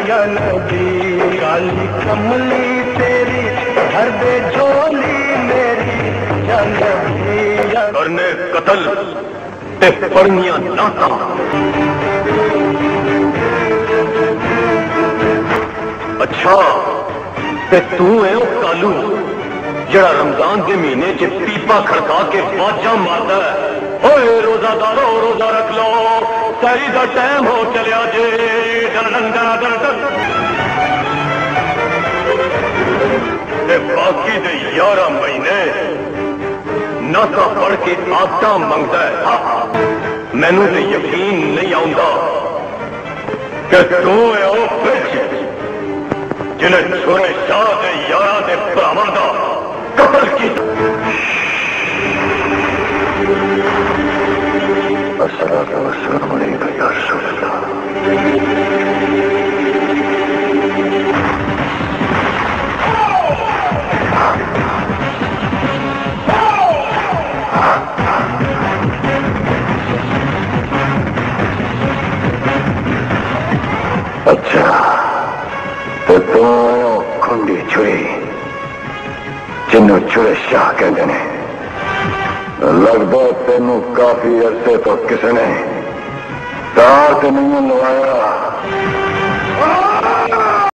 या नबी, काली कमली तेरी हर दे झोली मेरी या नबी या करने कतल ते पढ़निया नाता। अच्छा ते तू है वो कालू जड़ा रमजान के महीने च पीपा खड़का के बाजा मारदा है। ओए रोजादारो रोजा रख लो, सही का टाइम हो चलिया जे। बाकी दे 11 महीने नाता पढ़ के आदता मंगदा है। मैनू तो यकीन नहीं आउंदा कि तू है वो बिच जिन्हें छोरे शाह के 11 के भरावां दा कत्ल किया। अस्सलाम-ओ-अलैकुम या रसूल अल्लाह। अच्छा तो तू खुंडी छुरी जिन्हों छुरे शाह कहते हैं। लगता तेनू काफी अरसे तो किसी ने तार नहीं लवाया।